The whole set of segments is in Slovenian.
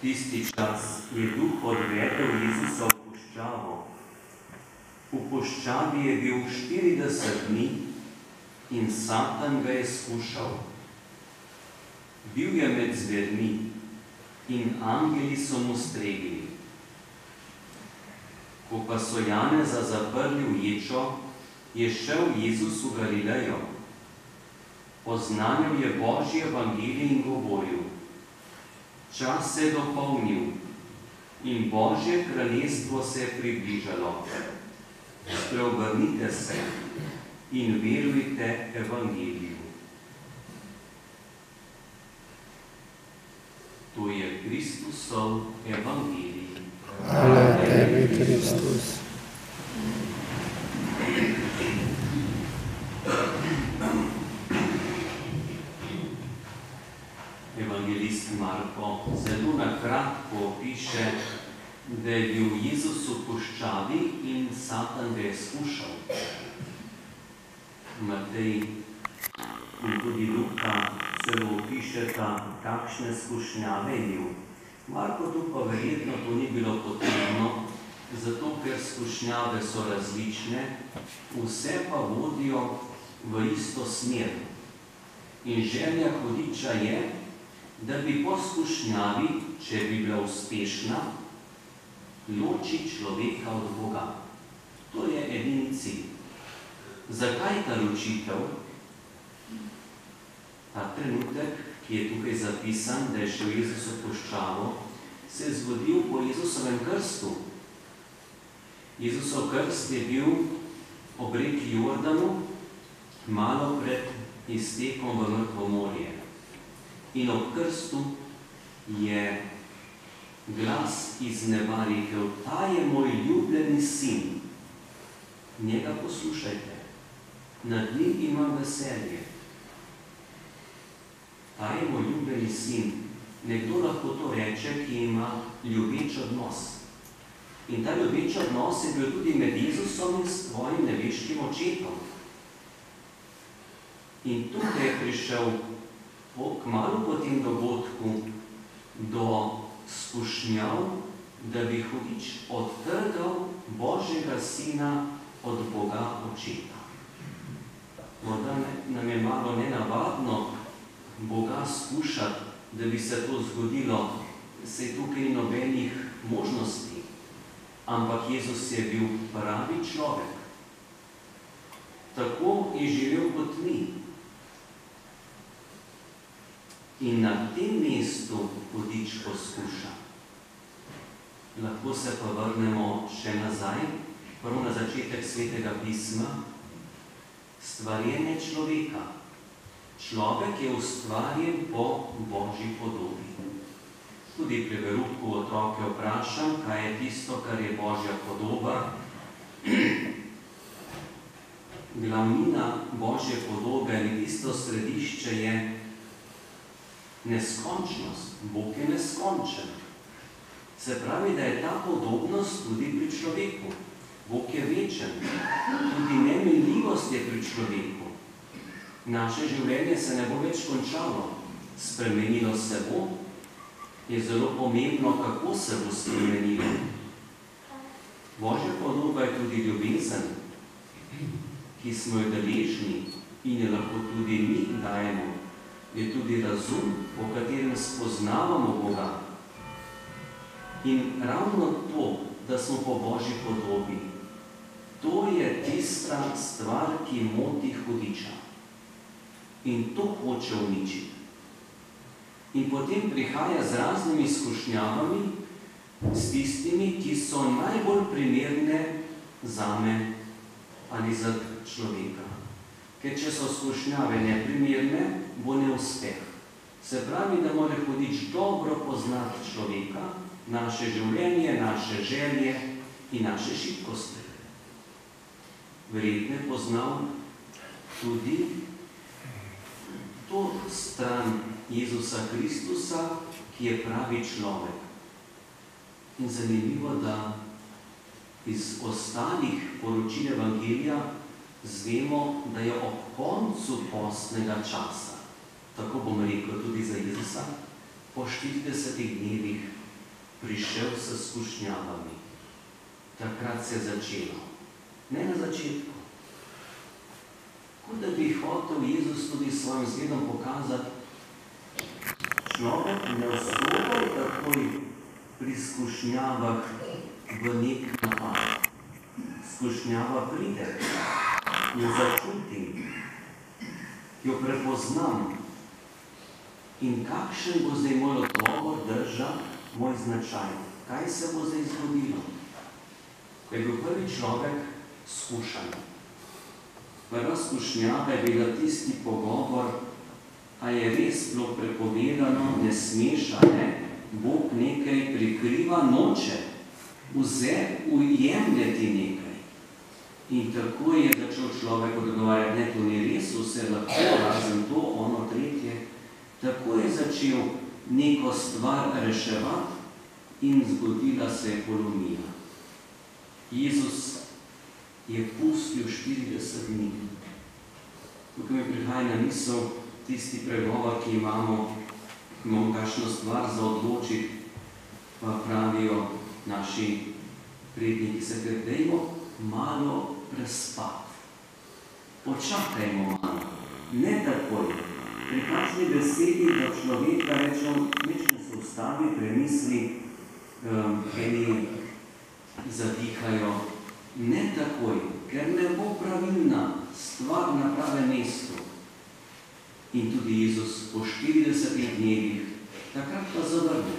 Tisti čas je duh odvedel Jezusa v puščavo. V puščavi je bil 40 dni in Satan ga je skušal. Bil je med zvermi in angeli so mu stregli. Ko pa so Janeza zaprli v ječo, je šel Jezus v Galilejo. Oznanil je Božji evangelij in govoril: čas se je dopolnil in Božje kraljestvo se je približalo. Spreobrnite se in verujte evangeliju. To je Kristusov evangelij. Hvala tebi, Kristus. Evangelist Marko zelo na kratko piše, da je bil Jezus v puščavi in Satan ga je skušal. Matej in tudi Luka celo pišeta, kakšne skušnjave je imel. Marko tu pa verjetno to ni bilo potrebno, zato ker skušnjave so različne, vse pa vodijo v isto smer. In želja hudiča je, da bi po skušnjavi, če bi bila uspešna, loči človeka od Boga. To je edini cilj. Zakaj ta ločitev? Ta trenutek, ki je tukaj zapisan, da je šel Jezus v puščavo, se je zgodil po Jezusovem krstu. Jezusov krst je bil ob reki Jordanu, malo pred iztekom v Mrtvo morje. In ob krstu je glas iz neba rekel: ta je moj ljubljeni sin, njega poslušajte, nad njim imam veselje. Ta je moj ljubljeni sin. Nekdo lahko to reče, ki ima ljubeč odnos. In ta ljubeč odnos je bil tudi med Jezusom in svojim nebeškim očetom. In tukaj je prišel kmalu po tem dogodku do skušnjav, da bi hudič odtrgal Božjega sina od Boga očeta. Morda nam je malo nenavadno Boga skušati, da bi se to zgodilo, saj tukaj ni nobenih možnosti. Ampak Jezus je bil pravi človek. Tako je živel kot mi. In na tem mestu hudič poskuša. Lahko se pa vrnemo še nazaj, prvo na začetek Svetega pisma. Stvarjenje človeka. Človek je ustvarjen po Božji podobi. Tudi pri verouku otroke vprašam, kaj je tisto, kar je Božja podoba. Glavnina Božje podobe ali tisto središče je neskončnost. Bog je neskončen. Se pravi, da je ta podobnost tudi pri človeku. Bog je večen. Tudi neminljivost je pri človeku. Naše življenje se ne bo več končalo. Spremenilo se bo. Je zelo pomembno, kako se bo spremenilo. Božja podoba je tudi ljubezen, ki smo jo deležni in jo lahko tudi mi dajemo. Je tudi razum, po katerem spoznavamo Boga. In ravno to, da smo po Božji podobi, to je tista stvar, ki moti hudiča. In to hoče uničiti. In potem prihaja z raznimi izkušnjavami, s tistimi, ki so najbolj primerne zame ali za človeka. Ker če so izkušnjave neprimerne, bo neuspeh. Se pravi, da mora hudič dobro poznati človeka, naše življenje, naše želje in naše šibkosti. Verjetno je poznal tudi to stran Jezusa Kristusa, ki je pravi človek. In zanimivo, da iz ostalih poročil Evangelija zvemo, da je ob koncu postnega časa, tako bom rekel tudi za Jezusa, po 40 dnevih prišel s skušnjavami. Takrat se je začelo. Ne na začetku. Kot da bi hotel Jezus tudi s svojim zgledom pokazati, človek ne vstopa takoj pri skušnjavah v nek napad. Skušnjava pride, jo začutim, jo prepoznam. In kakšen bo zdaj moj odgovor, drža, moj značaj? Kaj se bo zdaj zgodilo? Ko je bil prvi človek skušan. Prva skušnjava je bila tisti pogovor, a je res bilo prepovedano, ne smeš, a ne, Bog nekaj prikriva, noče, ujemljati nekaj. In tako je začel človek odgovarjati, ne, to ni res, vse lahko, razen to, ono, tretje. Tako je začel neko stvar reševati in zgodila se je polomija. Jezus je pustil 40 dni. Tukaj mi prihaja na misel tisti pregovor, ki imamo kakšno stvar za odločiti, pa pravijo naši predniki se, dajmo malo prespati. Počakajmo malo, ne takoj. Pri kakšni besedi do človeka rečemo, nekaj se ustavi, premisli, eni zadihajo. Ne takoj, ker ne bo pravilna stvar na pravem mestu. In tudi Jezus po 40 dnevih takrat pa zavrne.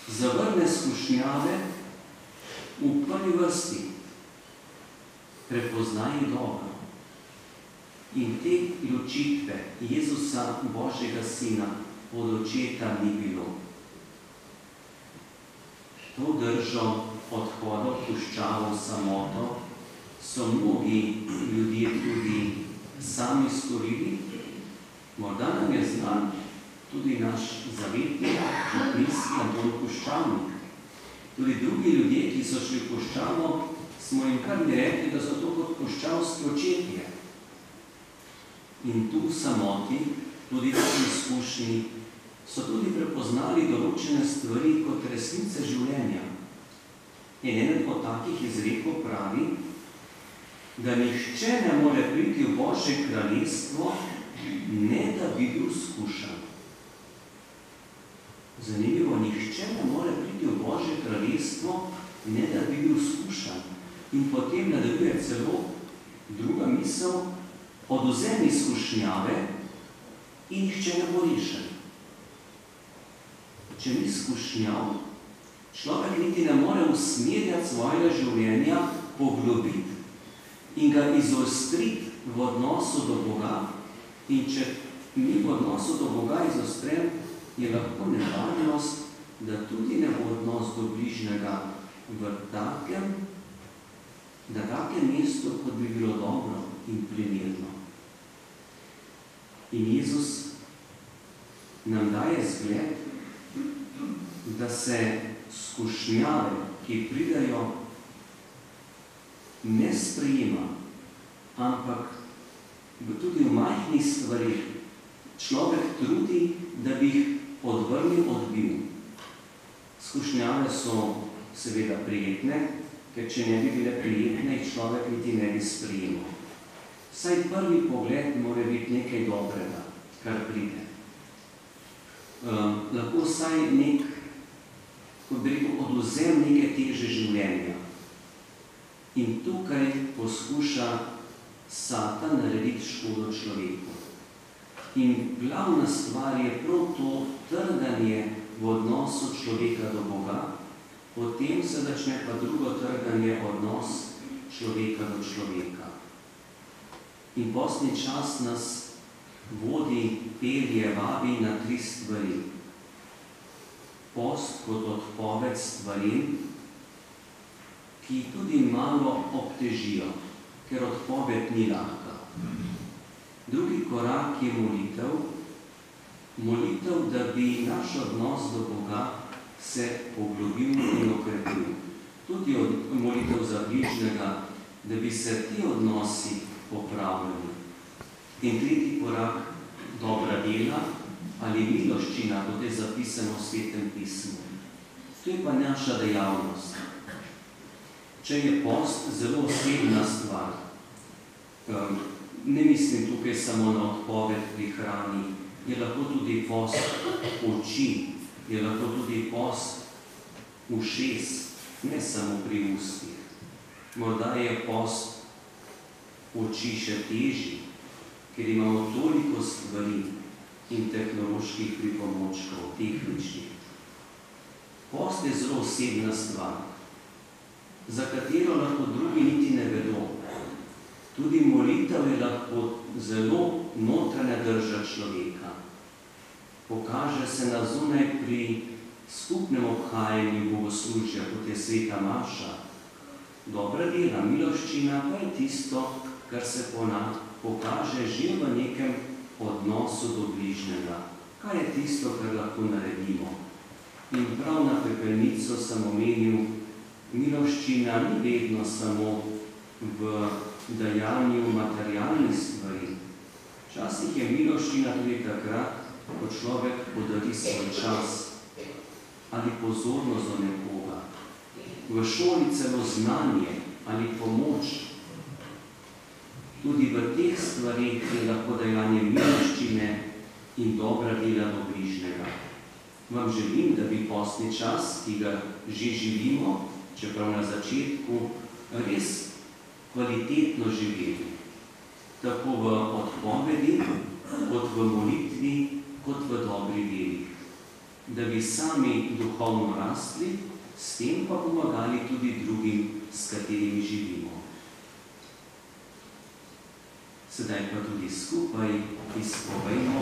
Zavrne skušnjave v prvi vrsti. Prepoznaj dobro. In te ločitve Jezusa, Božjega Sina, od očeta ni bilo. To držo odhoda v puščavo, samoto, so mnogi ljudje tudi sami storili. Morda nam je znan tudi naš zavetnik, župnist Anton Puščavnik. Tudi drugi ljudje, ki so šli v puščavo, smo jim kar mi rekli, da so to kot puščavski očetje. In tu v samoti, tudi v izkušnji, so tudi prepoznali določene stvari kot resnice življenja. In eden od takih izrekov pravi, da nihče ne more priti v Božje kraljestvo, ne da bi bil skušan. Zanimivo, nihče ne more priti v Božje kraljestvo, ne da bi bil skušan. In potem nadaljuje celo druga misel, odvzemi skušnjave in nihče ne bo rešen. Če ni skušnjav, človek niti ne more usmerjati svojega življenja, poglobiti in ga izostriti v odnosu do Boga. In če ni v odnosu do Boga izostren, je lahko nevarnost, da tudi ne bo odnos do bližnjega v na takem mestu, kot bi bilo dobro in primerno. In Jezus nam daje zgled, da se skušnjave, ki pridajo, ne sprejema, ampak tudi v majhnih stvarih človek trudi, da bi jih odvrnil, odbil. Skušnjave so seveda prijetne, ker če ne bi bile prijetne, jih človek niti ne bi sprejemal. Vsaj prvi pogled mora biti nekaj dobrega, kar pride. Lahko vsaj nek, kot bi rekel, odvzem neke teže življenja. In tukaj poskuša Satan narediti škodo človeku. In glavna stvar je prav to trganje v odnosu človeka do Boga, potem se začne pa drugo trganje, odnos človeka do človeka. In postni čas nas vodi, pelje, vabi na 3 stvari. Post kot odpoved stvarim, ki tudi malo obtežijo, ker odpoved ni lahka. Drugi korak je molitev. Molitev, da bi naš odnos do Boga se poglobil in okrepil. Tudi molitev za bližnjega, da bi se ti odnosi popravljali. In tretji korak, dobra dela ali miloščina, kot je zapisano v Svetem pismu. To je pa naša dejavnost. Če je post zelo osebna stvar, ne mislim tukaj samo na odpoved pri hrani, je lahko tudi post oči, je lahko tudi post ušes, ne samo pri ustih. Morda je post oči še težji, ker imamo toliko stvari in tehnoloških pripomočkov, tehničnih. Post je zelo osebna stvar, za katero lahko drugi niti ne vedo. Tudi molitev je lahko zelo notranja drža človeka. Pokaže se na zunaj pri skupnem obhajanju bogoslužja, kot je sveta maša. Dobra dela, miloščina pa je tisto, kar se pokaže že v nekem odnosu do bližnjega. Kaj je tisto, kar lahko naredimo? In prav na pepelnico sem omenil, miloščina ni vedno samo v dajanju materialnih stvari. Včasih je miloščina tudi takrat, ko človek podari svoj čas ali pozornost do nekoga. V šoli celo znanje ali pomoč. Tudi v teh stvarih je lahko dajanje miloščine in dobra dela do bližnjega. Vam želim, da bi postni čas, ki ga že živimo, čeprav na začetku, res kvalitetno živeli. Tako v odpovedi, kot v molitvi, kot v dobri veri. Da bi sami duhovno rastli, s tem pa pomagali tudi drugim, s katerimi živimo. Sedaj pa tudi skupaj izpovejmo